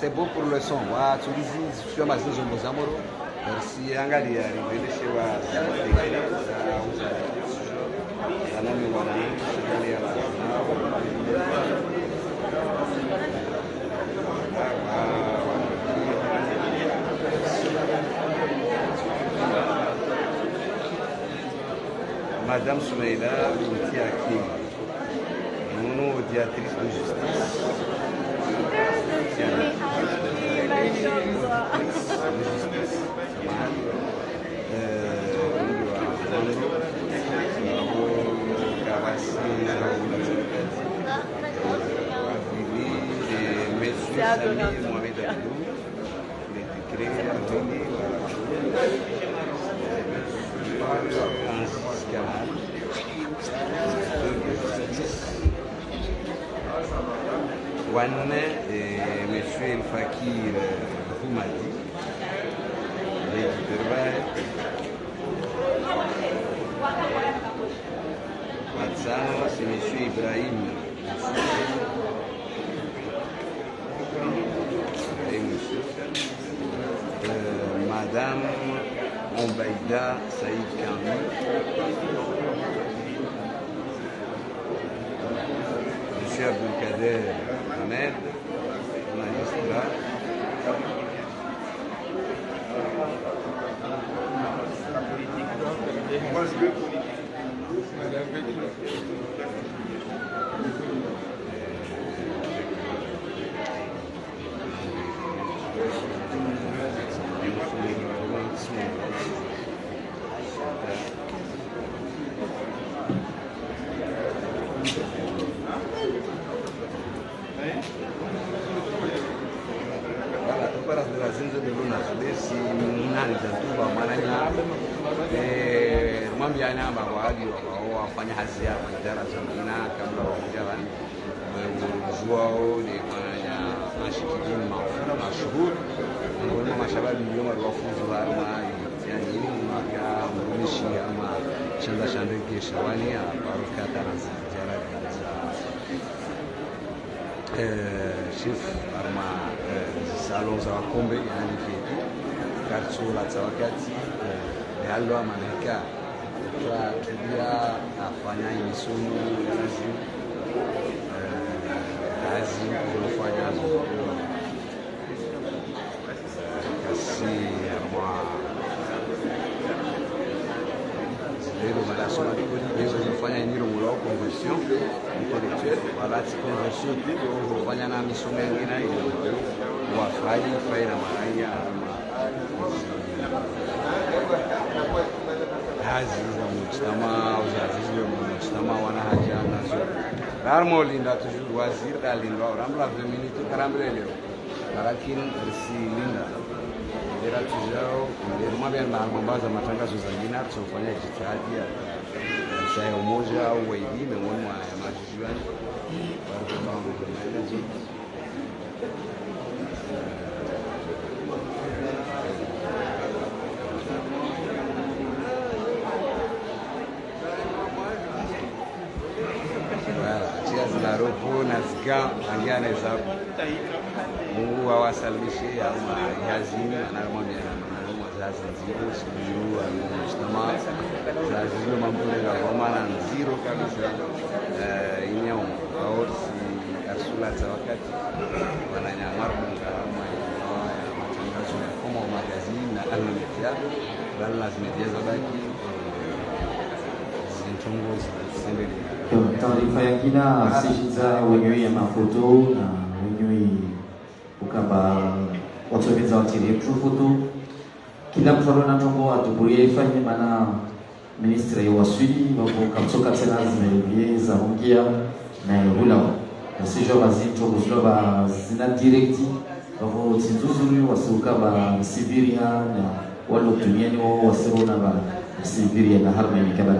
c'est beau pour le son. Tu as ma zone de Zamoro. Merci, Angali, arrivé chez moi. Madame Soumeila Bintiaki, mono-audiatrice de justice. Monsieur El Fakir Houmadi, c'est Monsieur Ibrahim. Et monsieur. Madame Ombaïda Saïd Kami. Monsieur Abdelkader Ahmed, magistrat. Wafanya hazi ya idara za mina kabla wakujawa ujuao ni kwenye mashikijini maafura mashuhuri mwenye mashababi yoma wafunzi wa arma yani mwaka mrumishi ama chanda shandege shawani ya barukata na zijara za chef arma salon za wakombe yani kitu kartsula za wakati halo amaneka tulia afanya imisomo kazi kufanya kasi zero relação hizo zifanya nilo mlo convention intellectuelle wala convention ndio kufanya na misomo mingine hiyo wafai na maraia hazi za mujtama uzazizi wa mujtama wana haja nazo rarmo linda toujours wazir dalinda ramla 2 minutes karambre leo lakini si linda era tujao ndio mambo ya mambaza matangazo za jina tunafanya jitihadi ya sai umoja au wengine mmoja wa majuani kwa sababu tunaelezo Ropo na zika angiane za Mungu awasalimishe ama yazini anamwambia na mzazi nziro sijuu ameshtama zazi zile mambo ya Roma na nziro kabisa inyao au si asula za wakati wananyamaru kama matangazo ya kama magazini na almedia bali lazima diaza baki zintongozi sembele taarifa ya kina sishiza wenyewe ya mafoto na wenyewe ukaba watoweza watire foto kila mtu ana tongo atuburie ifanye maana ministre wa Swidi wako kamsoka tena zimeingia za hongia na hula na sijo bazito kuzloba zina directi wako tinduzuri wasuka ba Siberia na walo duniani wao wasirona ba Siberia na harmoni kabla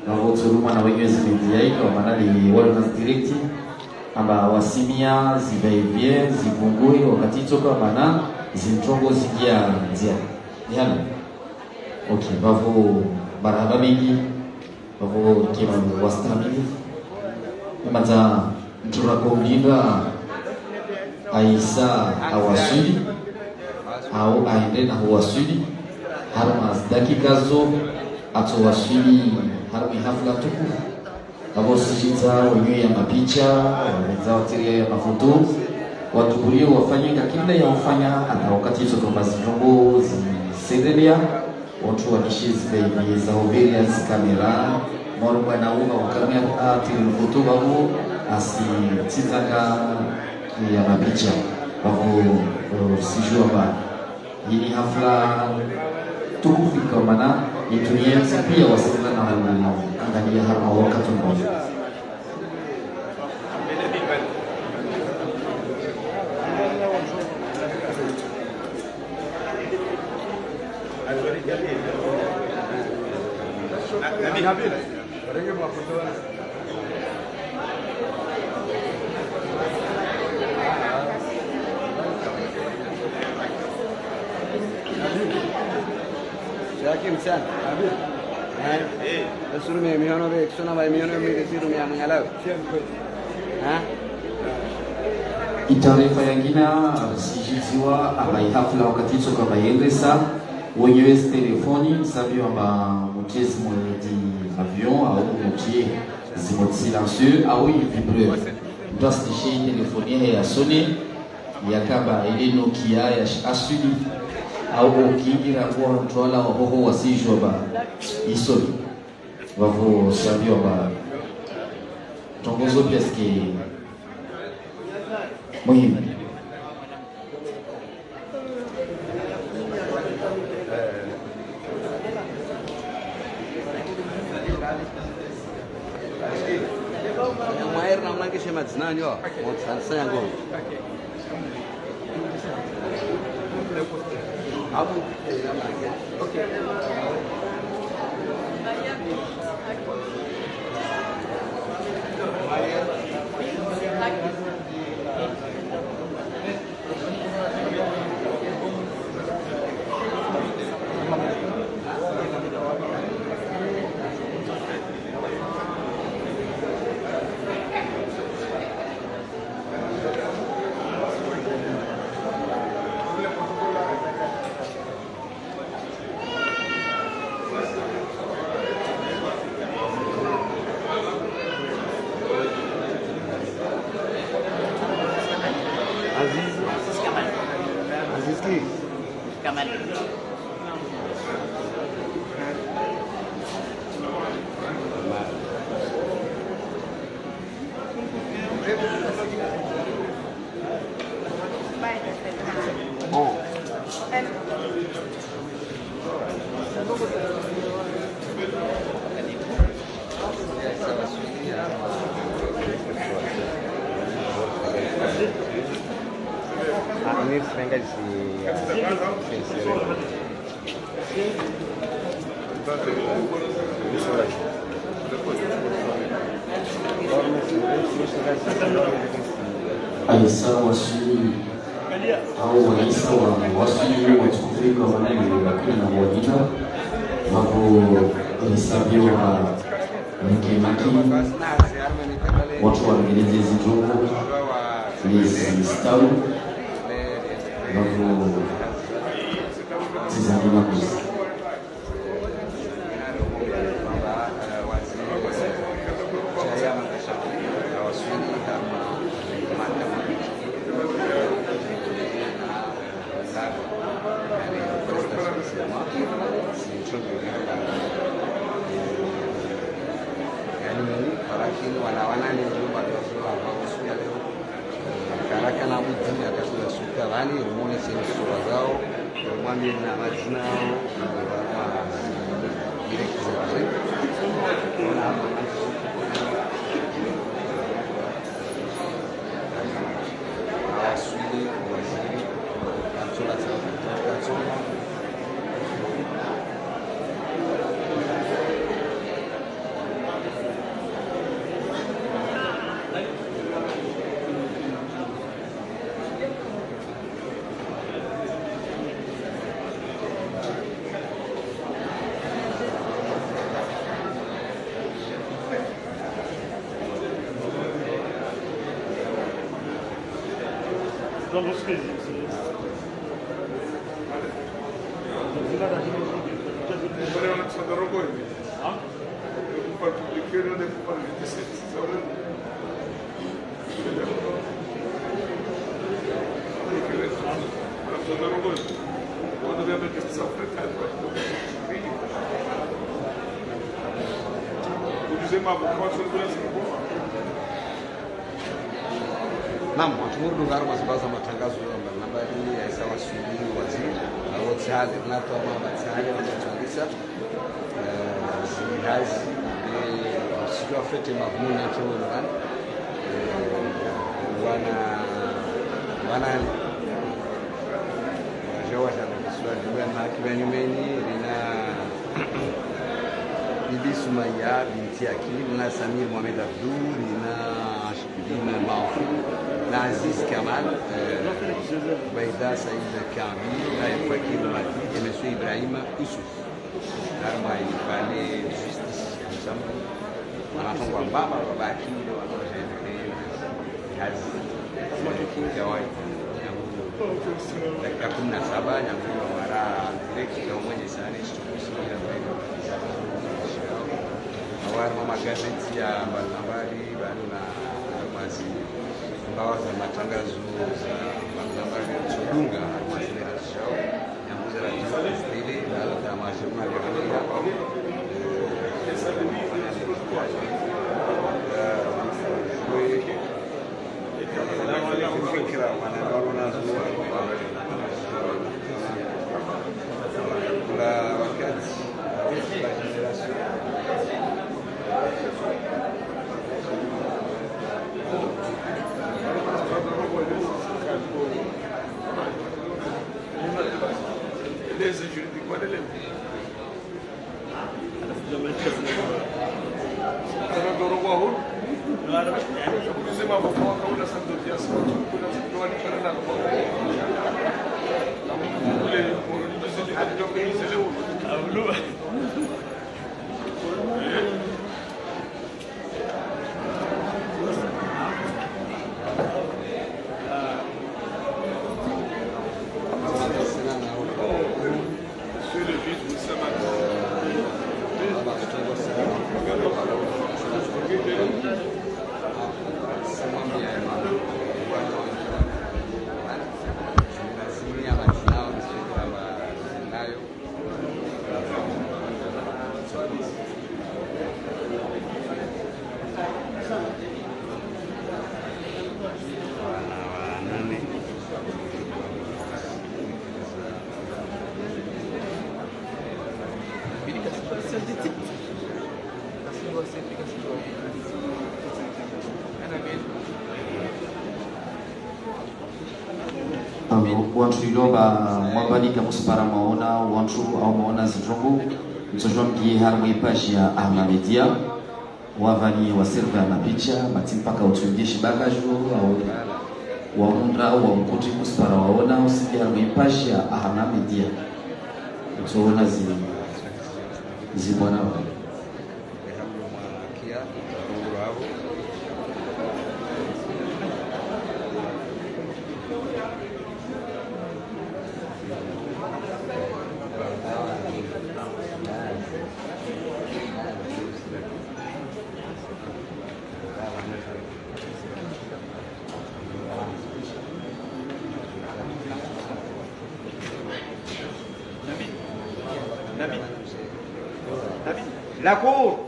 na woturuma na wenyewe zimedia kwa maana ni wale na direct amba wasimia zibaivie zibungui wakati toka maana zintongo zikia ndia yani okay bavo baraba mingi bavo kima wastamili mata mtura kulinda Aisa awasili au aende na huwasili harma dakika zo atowasili harmi hafla tukufu abosishiza wenyewe ya mapicha wenzao tiria ya mafoto watukulie wafanye kila ya wafanya hata wakati hizo kama zitongo zisendelea watu wakishizi baby za obeli as kamera moro bwana unga kamera tiri foto babu asi tizanga ya mapicha babu sijua ba hii hafla tukufika mana itunie pia wasema na angalia harma wakati mmoja Jaki mchana. Nasuru miono be kusona ba miono mingesiru miangalau. Itaarifa nyingine sijiziwa ama hafla wakati hizo kama yendesa wenyewe telefoni sabio ama mutezi mwedi avion au mutier zimot silencieux au vibreur doit telefonie ya Sony ya kaba ile Nokia ya Asuli au ukiingira kwa mtwala wa hoho wasijwa ba isoli wavo sabio ba tongozo piaske muhimu Maer na mlangi shema zinani wa mwanza yangu. Abu okay. Ini sering Aisa wasili au waisa wasili watukufika wanani lakini na wajita wapo alisabiwa mkemaki watu waregeleze zitongo lezi stawu wapo tizamina kuzi lakini wanawanani nyumba ndio kwa leo karaka na mtu akasema suka wani muone sura zao mwambie na majina yao ile kizazi asuli waziri kantola kantola Naam, watumuru ngaro mazibaza matangazo mbalimbali ya sawa shughuli waziri na wote hali tunatoa mabatali wanatuangisa zihazi sio fete mavumuni ya kimu ndani wana wajawa sana kiswahili na kibanyumeni lina Bibi Sumaya binti Akim na Samir Mohamed Abdou na Ashbin Maoufou na Aziz Kamal Baïda Saïd Kambi na Fakir Mati et M. Ibrahim Youssouf. Karma il fallait justice ensemble. On attend qu'on baba babaki kazi kawaida dakika 17 nyambo mara direct na mwenye sana istukusia mbele awali magazeti ya mbalimbali bado na mazi mbao za matangazo za mbalimbali ya Tsulunga mazile ya shao nyambuza la tafsiri na la majuma ya dunia fikra wanaona zuwa la wakati la generation Lezi juridik var ele. Sana doğru vahur. Bizim ama kavga sandık ya sandık kuna duani karena apa. Boleh bizim kita job ini selalu. Ablu. Wantu iloba mwabadika musipara maona wantu au maona zijongo mtojomgi harmwe page ya Ahma Media wavani waserva na picha matimpaka utungishi bagaju au waundra wa mkuti musipara waona usiki harmwe page ya Ahma Media mtona zibwana La cour.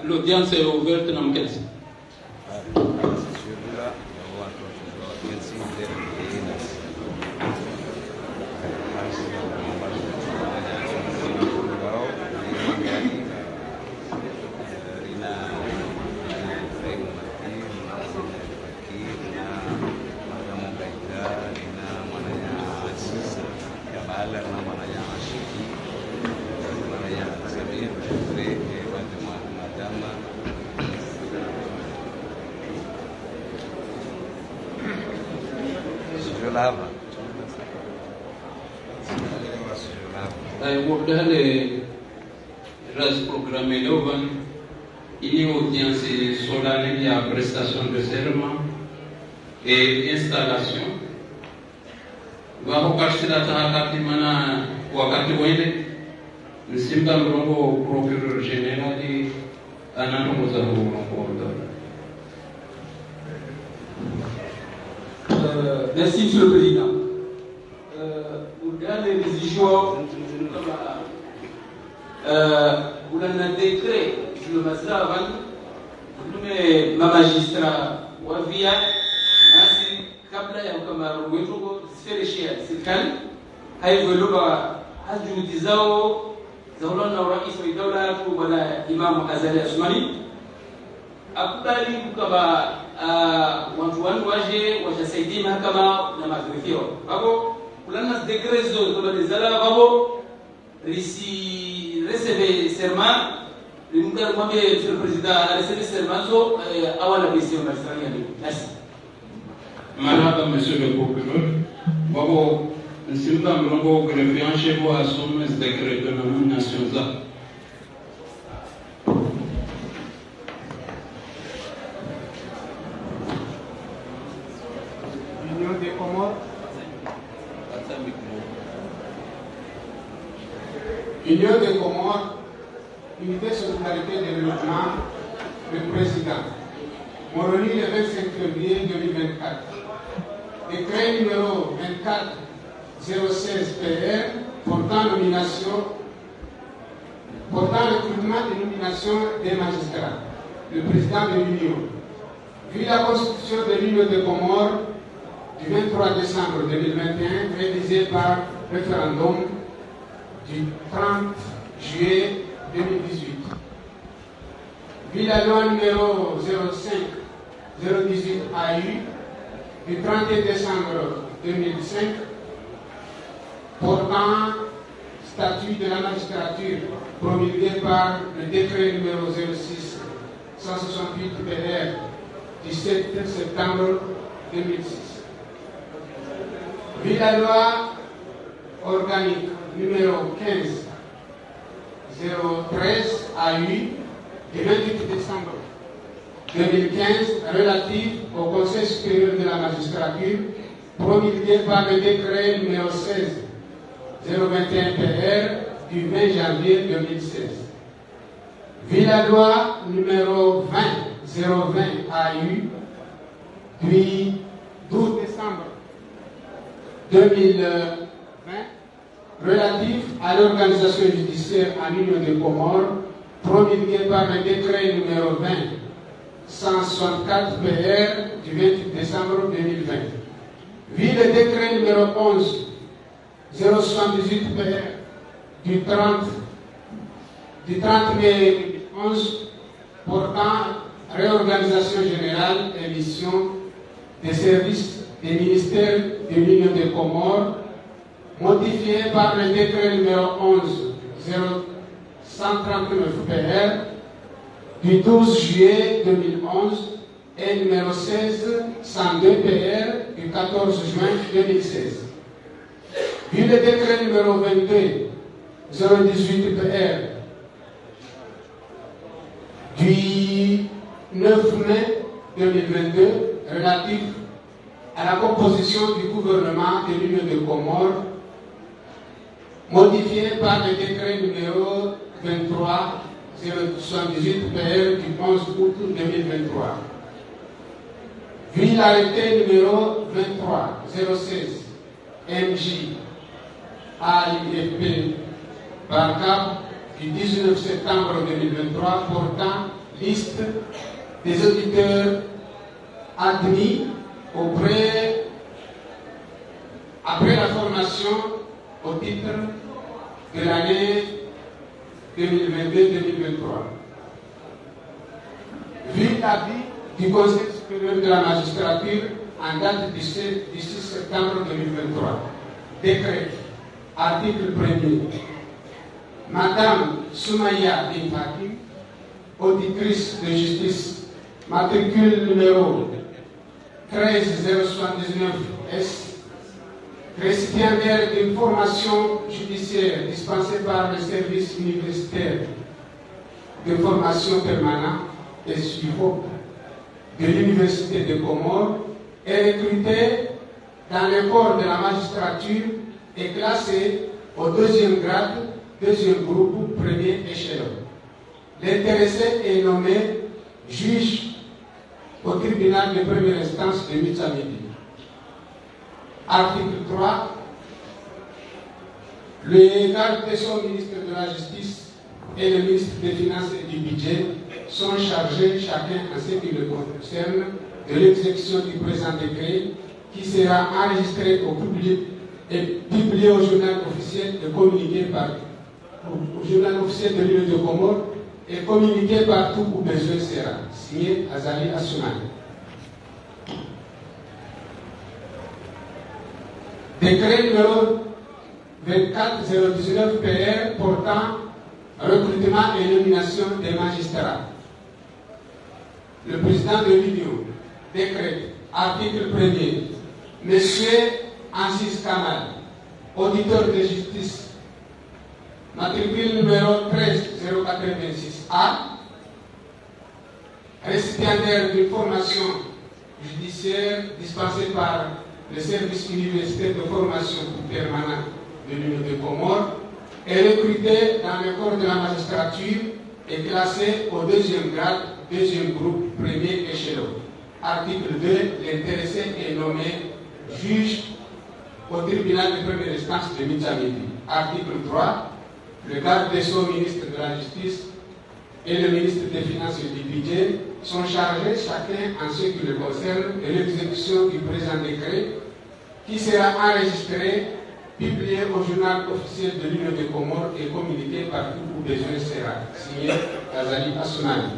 L'audience est ouverte dans quel sens? lava. Guardare il programme Lovan, in audience solennelle à prestation de serment et installation. Wakati wakati mana wakati wende Nsimba Mrongo procureur général anaongoza mkondo. Merci Monsieur le Président. Dans les décisions, vous avez un décret sur le magistrat avant, vous ma magistrat Wavia, Nasi Kabla Yakamaro, Wetrugo, Sfereshia, Sikal, Haïveloba, Hadjudizao, Zaulana Rais wa Dawla tu Bwana Imam Azali Asmani. Akubali kukaba watu wangu wajasaidia mahakama na magrifio. Babo kulana dekrezo tolizala babo recebe serment limunga mwambe Monsieur le Président recebe serment so awala mission magistrali. Merci. Madame Monsieur le procureur, babo Nsimba Mrongo greffier en chef à son décret de nomination za. Union des Comores. Union des Comores, unité solidarité de développement, le président. Moroni le 25 février 2024. Décret numéro 24 016 PR portant recrutement et nomination des magistrats. Le président de l'Union. Vu la constitution de l'Union des Comores du 23 décembre 2021, révisée par référendum du 30 juillet 2018. Vu la loi numéro 05-018 AU du 31 décembre 2005 portant statut de la magistrature promulgué par le décret numéro 06-168 PR du 7 septembre 2006. Vu la loi organique numéro 15-013 AU du 28 décembre 2015 relative au Conseil supérieur de la magistrature promulgué par le décret numéro 16-021 PR du 20 janvier 2016. Vu la loi numéro 20-020 AU du 12 décembre 2020 relatif à l'organisation judiciaire en Union des Comores promulgué par le décret numéro 20-164 PR du 28 décembre 2020. Vu le décret numéro 11-078 PR du 30 mai 2011 portant réorganisation générale et mission des services des ministères de l'Union des Comores, modifié par le décret numéro 11-0139 PR du 12 juillet 2011 et numéro 16-102 PR du 14 juin 2016. Vu le décret numéro 22-018 PR du 9 mai 2022 relatif à la composition du gouvernement de l'Union des Comores, modifié par le décret numéro 23-078 PR du 11 août 2023. Vu l'arrêté numéro 23-016 MJ AIFP par CAP du 19 septembre 2023 portant liste des auditeurs admis après la formation au titre de l'année 2022-2023. Vu l'avis du Conseil supérieur de la magistrature en date du 6 septembre 2023. Décret, article 1er. Madame Soumaya Binfakim, auditrice de justice, matricule numéro 13079 S récipiendaire d'une formation judiciaire dispensée par le service universitaire de formation permanente et suivante de l'Université des Comores, est recruté dans le corps de la magistrature et classé au deuxième grade, deuxième groupe, premier échelon. L'intéressé est nommé juge au tribunal de première instance de Mitsamidi. Article 3. Le garde des Sceaux, ministre de la Justice et le ministre des Finances et du Budget sont chargés, chacun en ce qui le concerne, de l'exécution du présent décret qui sera enregistré au public et publié au journal officiel et communiqué au journal officiel de l'île de Comores et communiqué partout où besoin sera. Signé Azali Assoumani. Décret numéro 24-019 PR portant recrutement et nomination des magistrats. Le président de l'Union décrète, article 1er, Monsieur Ansis Kamal, auditeur de justice, matricule numéro 13086A, récipiendaire d'une formation judiciaire dispensée par le service universitaire de formation permanente de l'Union des Comores, est recruté dans le corps de la magistrature et classé au deuxième grade, deuxième groupe, premier échelon. Article 2, l'intéressé est nommé juge au tribunal de première instance de Mitsamidi. Article 3, le garde des Sceaux, ministre de la Justice et le ministre des Finances et du Budget sont chargés, chacun en ce qui le concerne, de l'exécution du présent décret qui sera enregistré, publié au journal officiel de l'Union des Comores et communiqué partout où besoin sera. Signé Azali Assoumani.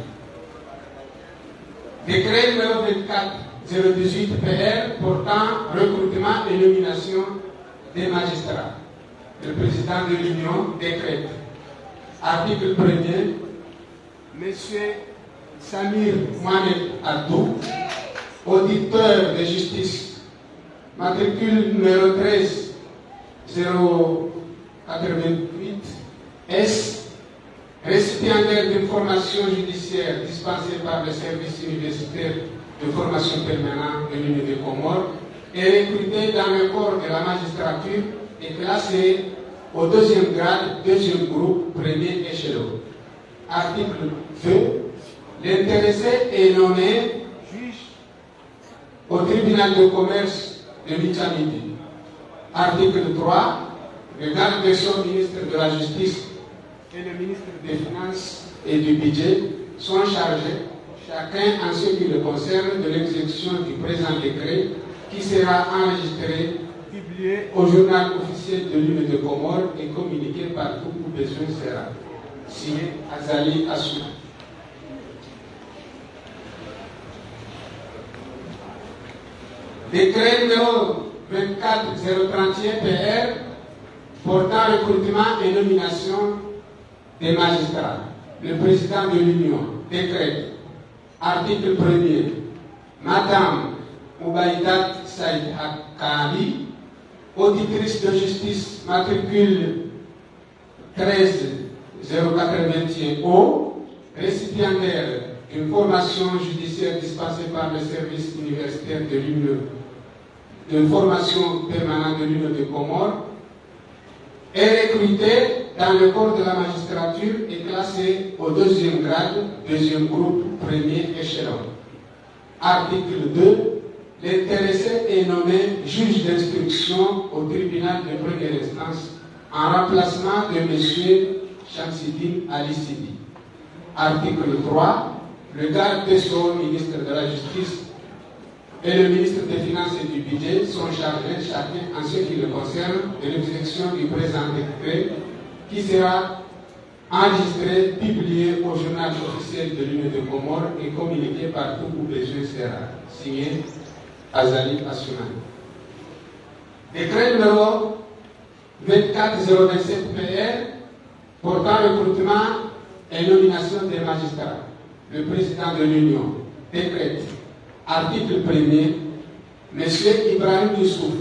Décret numéro 24-018 PR portant recrutement et nomination des magistrats. Le président de l'Union décrète. Article 1er. Monsieur Samir Mohamed Abdou, auditeur de justice, matricule numéro 13088 S, récipiendaire d'une formation judiciaire dispensée par le service universitaire de formation permanente de l'Union des Comores, est recruté dans le corps de la magistrature et classé au deuxième grade, deuxième groupe, premier échelon. Article 2. L'intéressé est nommé juge au tribunal de commerce de Mitsamidi. Article 3. Le garde des Sceaux, ministre de la Justice et le ministre des Finances et du Budget sont chargés, chacun en ce qui le concerne, de l'exécution du présent décret qui sera enregistré, publié au journal officiel de l'Union des Comores et communiqué partout où besoin sera. Signé Azali Assoumani. Décret numéro 24031 PR portant recrutement et nomination des magistrats. Le président de l'Union décrète. Article 1er. Madame Oubaïdat Saïd Akali, auditrice de justice, matricule 13081O, récipiendaire d'une formation judiciaire dispensée par le service universitaire de l'Union, de formation permanente de l'Union des Comores, est recrutée dans le corps de la magistrature et classée au deuxième grade, deuxième groupe, premier échelon. Article 2. L'intéressé est nommé juge d'instruction au tribunal de première instance en remplacement de M. Shamsidine Ali Sidi. Article 3. Le garde des Sceaux, ministre de la Justice et le ministre des Finances et du Budget sont chargés, chacun en ce qui le concerne, de l'exécution du présent décret qui sera enregistré, publié au journal officiel de l'Union des Comores et communiqué partout où besoin sera. Signé Azali Assoumani. Décret numéro 24027 PR portant recrutement et nomination des magistrats. Le président de l'Union décrète. Article 1er. M. Ibrahim Youssouf,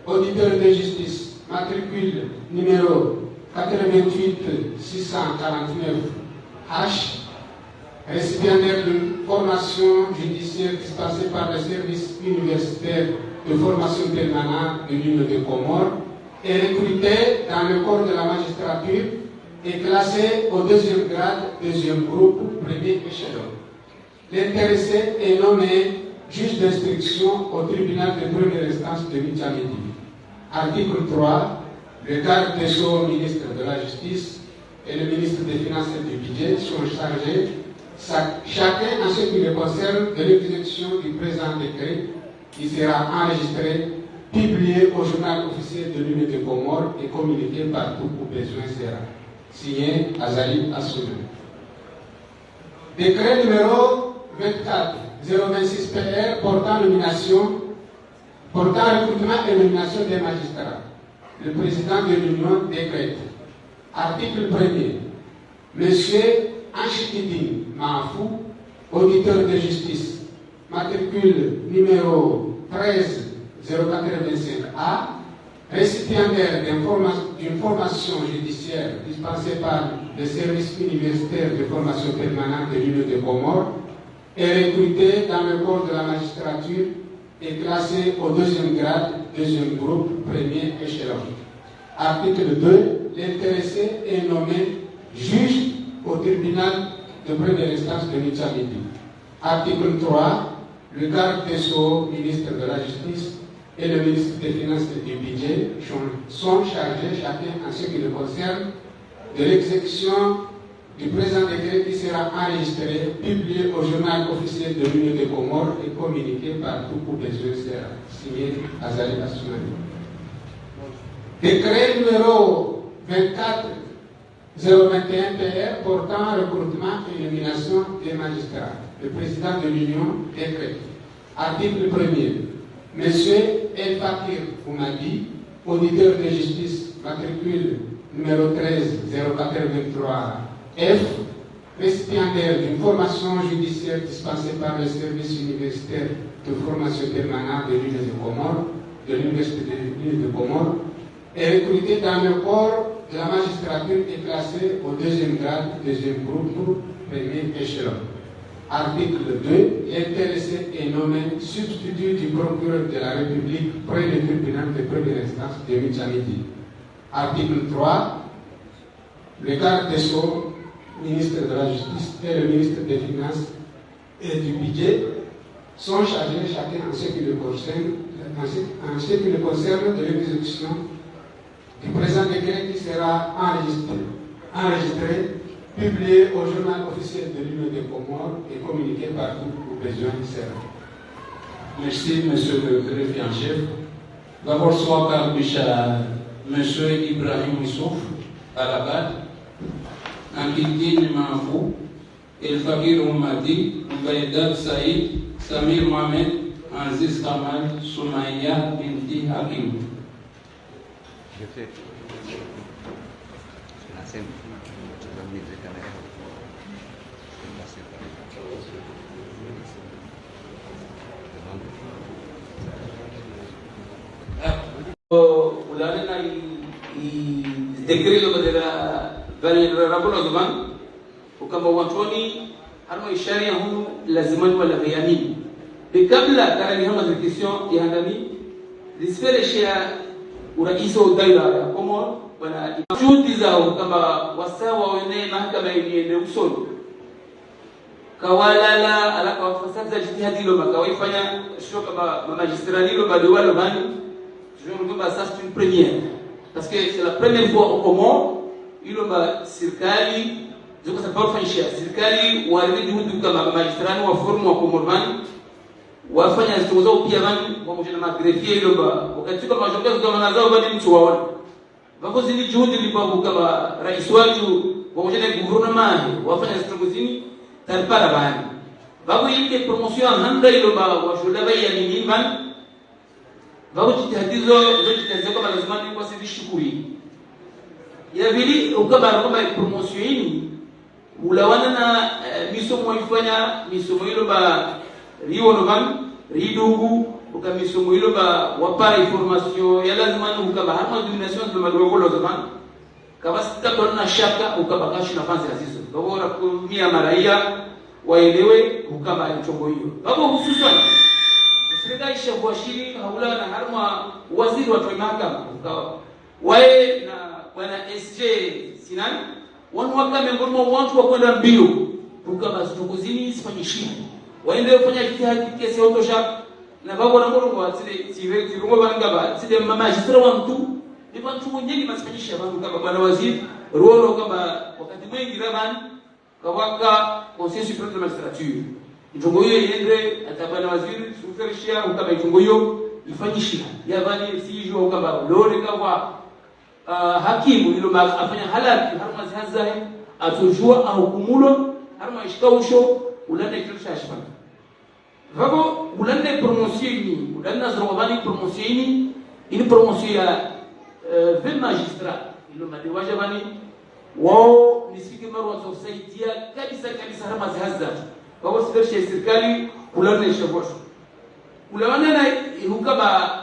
auditeur de justice, matricule numéro 88649H, récipiendaire d'une formation judiciaire dispensée par le service universitaire de formation permanente de l'Union des Comores, est recruté dans le corps de la magistrature et classé au 2e grade, 2e groupe, 1er échelon. L'intéressé est nommé juge d'instruction au tribunal de première instance de Michamidi. Article 3. Le garde des Sceaux, ministre de la Justice, et le ministre des Finances et du Budget sont chargés, chacun en ce qui le concerne, de l'exécution du présent décret qui sera enregistré, publié au journal officiel de l'Union des Comores et communiqué partout où besoin sera. Signé Azali Assoumen. Décret numéro 24-026 PR portant recrutement et nomination des magistrats. Le président de l'Union décrète. Article 1er. Monsieur Anchikidine Mahfou, auditeur de justice, matricule numéro 13085A, récipiendaire d'une formation judiciaire dispensée par le service universitaire de formation permanente de l'Union des Comores, est recruté dans le corps de la magistrature et classé au 2e grade, 2e groupe, 1er échelon. Article 2. L'intéressé est nommé juge au tribunal de première instance de Michamidi. Article 3. Le garde des Sceaux, ministre de la Justice, et le ministre des Finances et du Budget sont chargés, chacun en ce qui le concerne, de l'exécution du présent décret qui sera enregistré, publié au journal officiel de l'Union des Comores et communiqué partout où besoin sera. Signé Azali Assoumani. Décret numéro 24-021 PR portant recrutement et nomination des magistrats. Le président de l'Union décrète. Article 1er. Monsieur El Fakir Oumadi, auditeur de justice, matricule numéro 13-0423F, récipiendaire d'une formation judiciaire dispensée par le service universitaire de formation permanente de l'Union des Comores, de l'Université de l'Union des Comores, est recruté dans le corps de la magistrature et classé au 2e grade, 2e groupe, 1er échelon. Article 2. L'intéressé est nommé substitut du procureur de la République près du tribunal de première instance de Michamidi. Article 3. Le garde des Sceaux, ministre de la Justice et le ministre des Finances et du Budget sont chargés chacun en ce qui le concerne de l'exécution du présent décret qui sera enregistré, publié au journal officiel de l'Union des Comores et communiqué partout où besoin sera. Merci, monsieur le greffier en chef. D'abord, soit Karbisha, monsieur Ibrahim Issouf, Arabat, Ankidine Mahfou, El Fakir Oumadi, Mbaïdad Saïd, Samir Mohamed, Aziz Kamal, Soumaïa Binti Hakim. Je fais. La scène. Ulalena decreto della Rabona Zuban ukamba watoni harma isharia huu lazimani wala bayani bikabla karani hama zikisyon yandani disfereshia uraisi wa daira ya Komoro wana juhudi zao kama wasawa wene mahakama yenye usoni kawalala alaka wafasada jitihadi lo makawaifanya shoka kama magistrali lo baliwalo bani. Je veux dire ça c'est une première parce que c'est la première fois au Comores il y a serikali ziko sababu fanyisha serikali waridi juhudi kama magistrani wa forum wa Komorban wafanya zitu zao pia bani pamoja na magrefia ile wakati kama majongezi kama nazao bani mtu waone bako zini juhudi lipo kama rais wetu pamoja na gouvernement wafanya zitu zini tarpara bani bako ile promotion handa ile washuda baya ni bani bako jitihadizo zote kama lazima ni kwa sisi shukuri ya vili ukaba kama promotion hii ulawana na misomo ifanya misomo hilo ba riwo no ban ridugu ukamisomo hilo ba wapa information ya lazima ni ukaba harma domination de madogolo zaman kama sitakuwa na shaka ukabakashi nafasi ya zizo bora kumia maraia waelewe ukaba chombo hiyo babo hususan serikali shawashiri haula na harma waziri wa mahakama ukawa wae na bwana SJ Sinan wanawaka miongoni mwa watu wa kwenda mbio ukaba tukuzini sifanyishia waende kufanya jitihadi kesi otosha na babo na mbona kwa zile zirungo bangaba zile magistrat wa mtu ni watu wengi masifanyisha bantu kama bwana waziri rolo kama wakati mwingi ramani kawaka conseil supreme de magistrature itongo hiyo iende atabana waziri suferishia ukaba itongo hiyo ifanyishia yabani sijo kama lole kama hakimu ilo afanya halali harma zihazahe atojua au kumulo harma ishkausho ulane kilisha shifana vabo ulane promotioni ulane zrobani promotioni ili promotion ya 20 magistrat ilo madiwaja bani wao nisifike marwa kusaidia kabisa harma zihazahe babo siferisha serikali ulane shabosho ulane na hukaba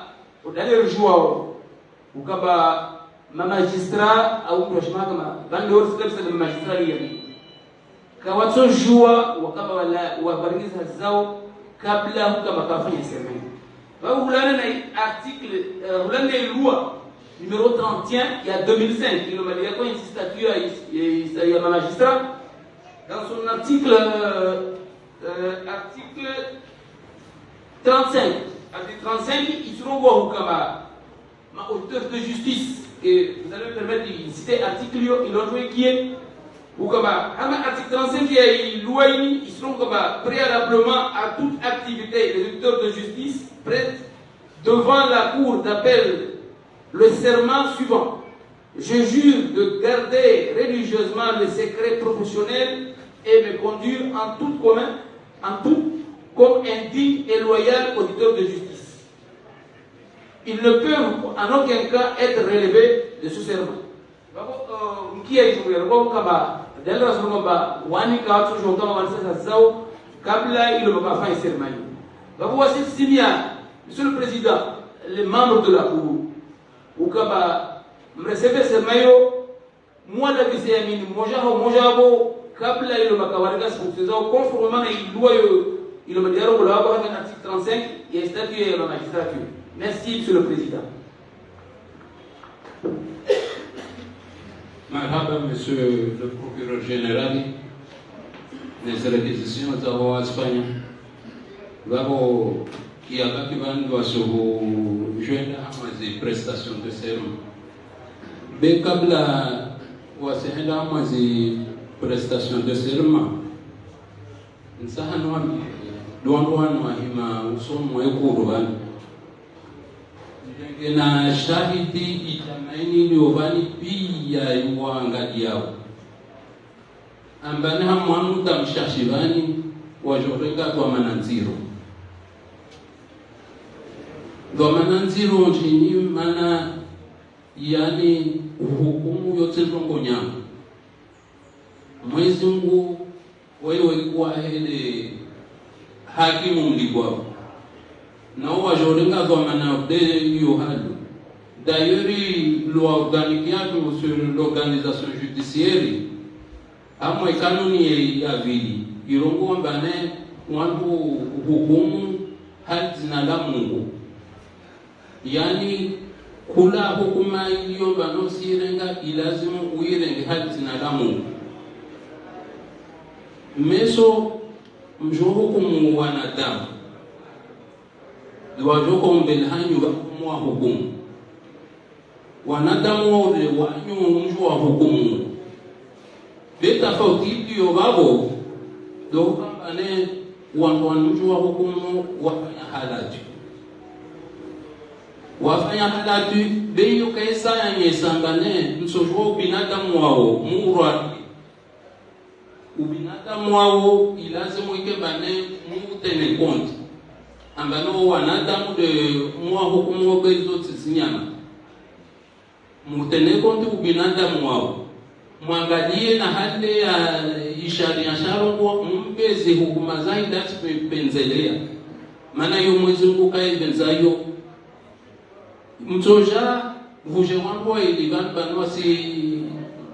udale rujua ukaba magistrat au mheshimiwa kama bande wote kabisa na magistrat yani kawatojua wakaba wala wabaringiza zao kabla kama kafanya serikali babo ulana na article ulana loi numéro 31 ya 2005 ile mali yako statut ya magistrat dans son article 35 il se renvoie kama ma auteur de justice et vous allez me permettre de citer l'article il a joué qui est ou comme l'article 35 qui est loi ils seront comme préalablement à toute activité des auteurs de justice prêtent devant la cour d'appel le serment suivant: je jure de garder religieusement le secret professionnel et me conduire en tout comme un digne et loyal auditeur de justice. Ils ne peuvent en aucun cas être relevés de ce serment. Mkia ijumbe kama dalra somba wani ka tujo kama wanasasa zao kabla ile makafanya seremoni. Babo wasi simia Monsieur le Président, les membres de la cour ukaba mreceve sermayo mwala bisemini moja hapo kabla ile makawarika siku zao conformément na loi ile madiaro kwa hapo hata article 35 ya statut ya magistrature. Merci, Monsieur le Président. Marhaba, Monsieur le Procureur Général des réquisitions za Espagne. Wabo kiabaki bandu wasobo joindre amazi prestation de serment. Be kabla wasenda amazi prestation de serment. Nsahano duanduano hima usomo ekuru na shahidi itamaini liovani pia yuangadi yao ambane hamwanu tamshashivani wajoreka kwa mananziro nchini mana yani hukumu yote zongo nyama Mwenyezi Mungu wewe kwa hele hakimu mlibwao na wajorenga kwa manabde yohalu. D'ailleurs, loi organique sur l'organisation judiciaire, à moi kanuni ya vili, irongo mbane wandu hukumu hadi na la Mungu. Yani kula hukuma iliyo bano sirenga ilazimu uirenge hadi na la Mungu. Meso mjoho hukumu wanadamu wajoko mbele hanyu wa hukumu wanadamu wale wanyu mjua hukumu beta fauti ndio babo do kambane wanjua hukumu wafanya halati beyo kaisa yanyesangane msojwa binadamu wao murwa ubinadamu wao ilazimu ikebane mutene konti ambano wanadamu de mwa hukumu bezo tsinyama mutene konti ubinadamu wao mwangalie na hali ya isharia sharongo mpezi hukuma zaidi penzelea Mana yo mwezi Mungu kai benzayo mtoja vuje wangu ilivan banwa si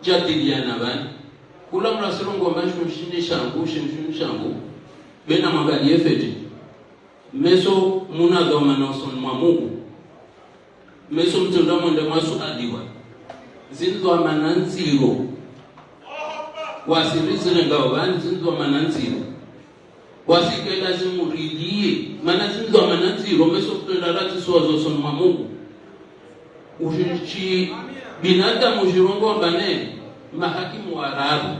jadiliana bani kula mrasilongo manju mshinde shangu bena mwangalie fete meso muna doma noson mwa Mungu meso mtunda mwende masu adiwa zinzwa mananziro wasirizile ngao bani zinzwa mananziro wasikela zimuridie mana zinzwa mananziro meso mtunda rati swazo son mwa Mungu ujichi binadamu ujirongo mbane mahakimu warabu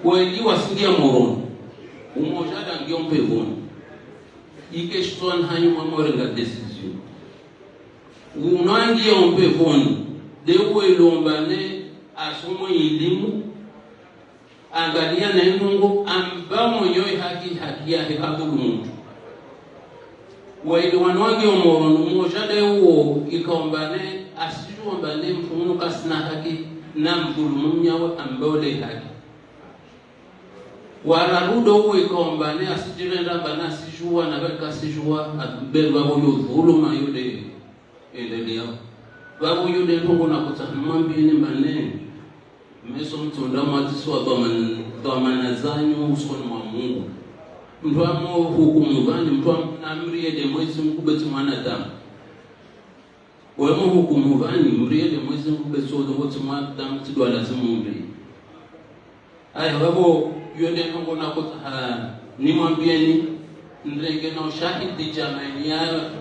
wali wasindia morono umoja dangio mpevoni ikeshton hanyu mamorenga decision unangia mpevoni dewe lombane asomo elimu angalia na Mungu ambamo yoy haki yake kabulu mtu waili wanwagi omorono umoja dewo ikaombane asijua mbane mfumu kasina haki na mdhulumu mnyawe ambole haki wararudo uwe ikombane asijirenda bana asijua na baka asijua atubelu wabo yudhuluma yude endelea wabo yude ntongo na kutamambi ni manene meso mtunda mwatiswa dhamana zanyu usoni mwa Mungu mtu amo hukumu gani mtu amri de mwezi mkubeti mwanadamu wemo hukumu gani mri de mwezi mkubeti mwanadamu tidwa lazima mri aya wabo yode nongo na kuta ni mwambieni ndege na ushahidi jamani ya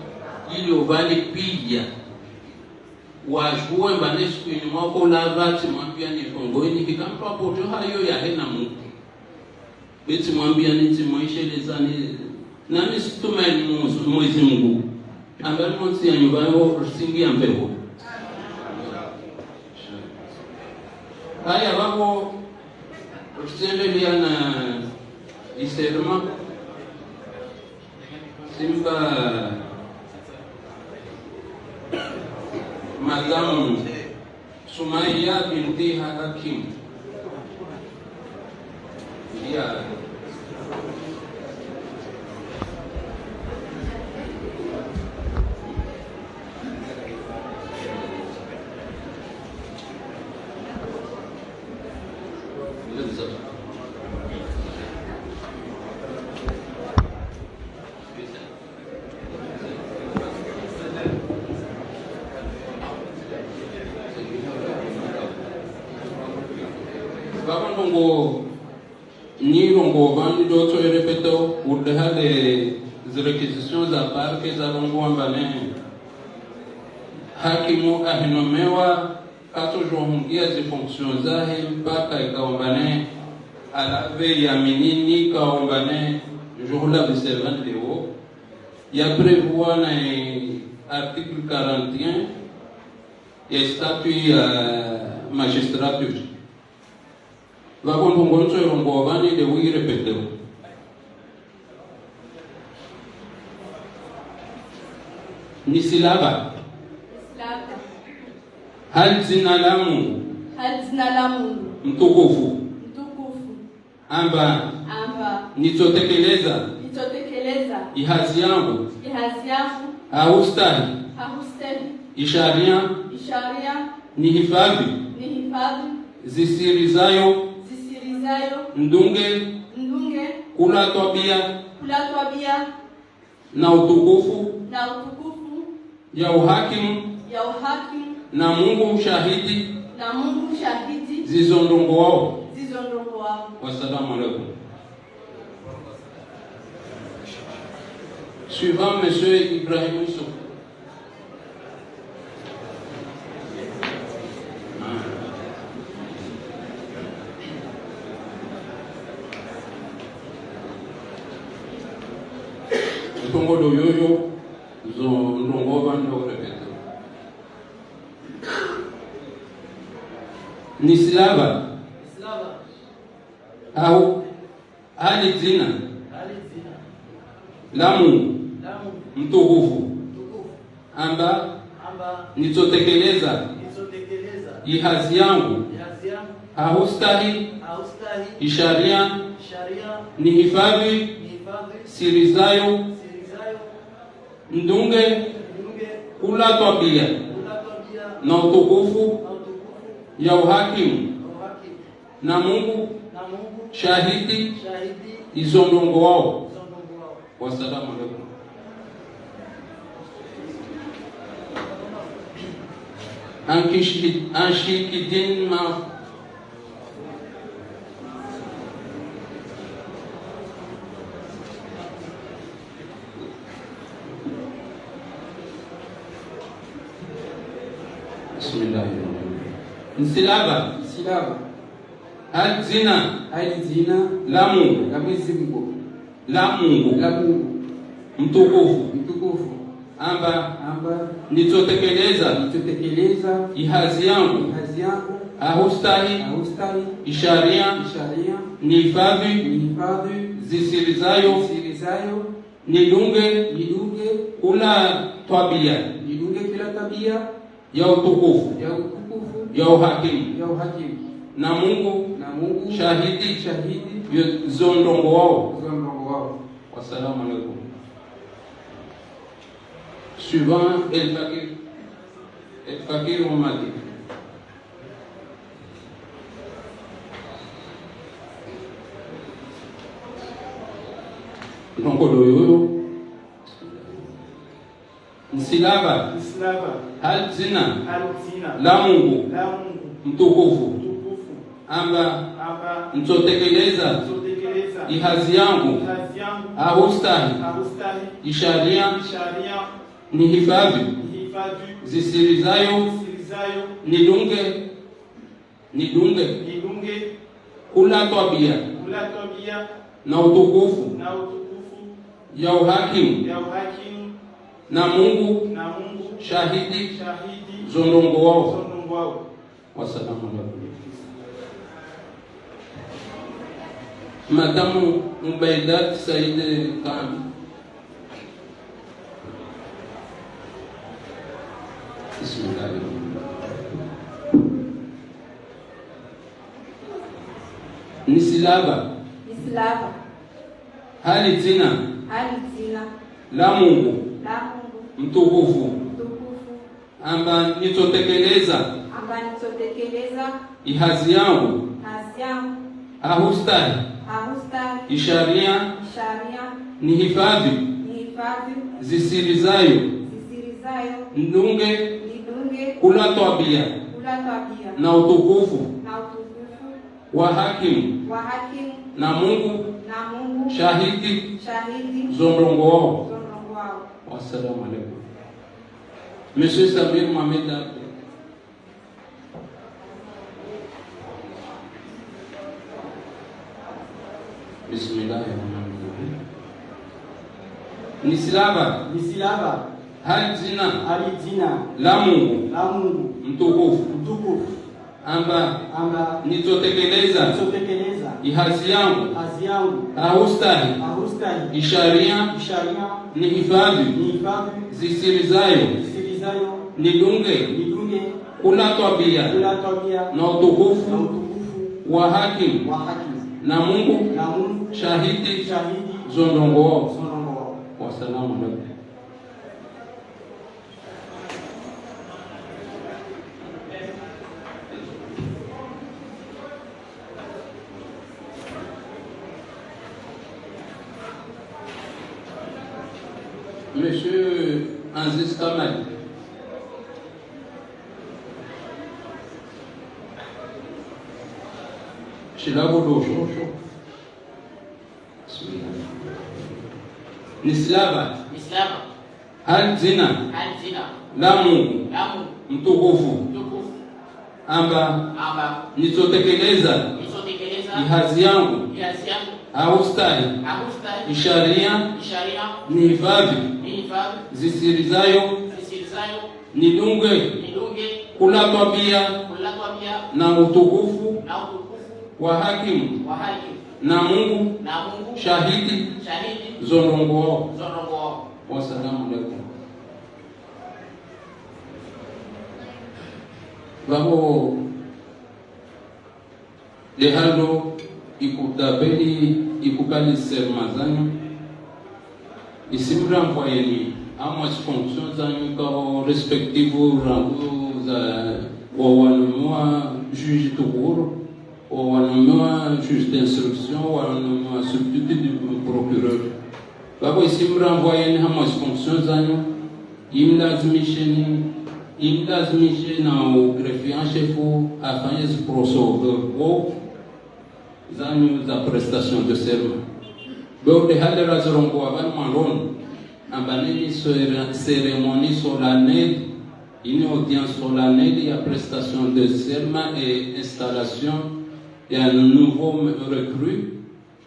ili ubali pija wajue mbanesku ni mwako lavati mwambieni kongoini kikampa poto hayo ya hena Mungu beti mwambieni timoishelezani nami situmeni mwezi Mungu ambali mwonsi ya nyubayo rusingi ya mpeho haya wako Usiendelea na iserma simba Madam Sumaya binti Hakim dia Vani d'autres répétons au-delà des réquisitions à part que nous avons hakimu ahinomewa katojohungia zifonction zahe mpaka ikaombane alave ya minini kaombane jourla biservan leo ya prévoit na article 41 ya statut ya magistrature Vakon Pongonso Rombovani de we repete. Nisilaba. Hal zina lamu. Mtukufu. Amba. Nitotekeleza. Ihazi yangu. Haustahi. Isharia. Nihifadhi. Zisirizayo ndunge kula twabia na utukufu ya uhakimu na Mungu shahidi zizondongo wao. Wassalamu alaikum. Suivant Monsieur Ibrahim Yusuf. Tongo do yoyo zo ndongo bando repete. Nisilaba. Au hali zina. Lamu. Mtukufu. Amba nitotekeleza. Ihazi yangu. Haustahi. Isharia. Nihifadhi. sirizayo ndunge kula tabia na utukufu ya uhakimu na Mungu shahidi izo ndongo wao. Wassalamu alaikum. Anshikidin ma Silaba al zina la Mungu mtukufu amba nitotekeleza ihazi yangu ahustahi isharia nihifadhi zisirizayo nidunge kula tabia ya utukufu ya uhakimu na Mungu shahidi zondongo wao. Wassalamu alaikum. Suivant El Fakir Mohamadi. Nongodoyo Nsilaba hal zina la Mungu mtukufu amba nitotekeleza ihazi yangu ahustahi isharia nihifadhi zisirizayo nidunge kula tabia na utukufu ya uhakimu na Mungu shahidi zondongo wao. Wassalamu alaikum. Madamu Mbaidat Said Khan. Bismillahirrahmanirrahim. Nisilaba hali zina la Mungu mtukufu amba nitotekeleza ihazi yangu ahustahi isharia nihifadhi zisirizayo ndunge kula tabia na utukufu wa hakimu na Mungu shahidi zondongo wao. Wassalamu alaikum. Monsieur Samir Mohamed Abdel. Bismillahirrahmanirrahim. Nisilaba hali zina la Mungu mtukufu amba nitotekeleza ihazi yangu ahustahi isharia nihifadhi zisirizayo nidunge kula tabia na utukufu wa hakimu na Mungu shahidi zondongo wao. Wassalamu alaikum. Monsieur Aziz Kamal. Shilabodo shosho. Nislaba hal zina la Mungu mtukufu amba nitotekeleza ihazi yangu ahustahi isharia nihifadhi zisirizayo nidunge kula tabia na utukufu wa hakimu na Mungu shahidi zondongo wao. Wassalamu alaikum. Vamos dejarlo ikutabeli ikukali sermazanyo ici me renvoyer à moi fonction dans respective rango ou un juge de cour ou un juge d'instruction ou un substitut du procureur. Babo ici me renvoyer à moi fonction dans il lazimisheni na greffier en chef afanye ziprosover zanyu za prestation de serment. Bode hale razorongo aban maron ambaneni cérémonie solennelle, une audience solennelle, il y a prestation de serment et installation et un nouveau recrue.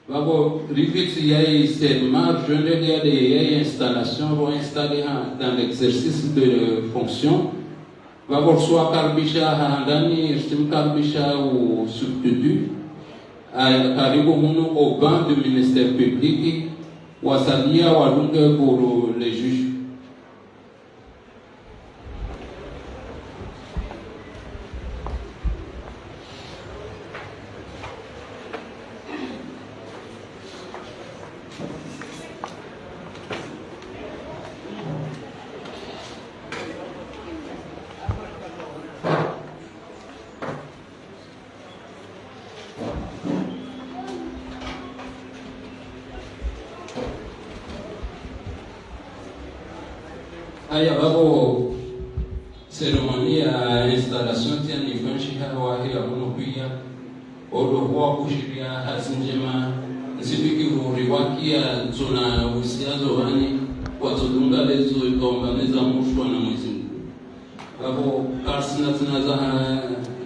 Babo rivix il y a serment, je ne il y a des installations vont installer dans l'exercice de fonction. Babo soit karbisha handani, stim karbisha ou substitut. Karibu huno au banc du ministère public wasalia walunge pour les juges. Aya babo cérémonie à installation tient niveau shihawa ya monopia odo kwa kushiria hasinjema nsibiki riwakia zona usiazo wani watulunga lezo ikombaneza mushwa na mwezi babo karsina tunaza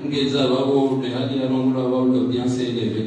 ngeza babo de hali ya rongula babo bien s'élever.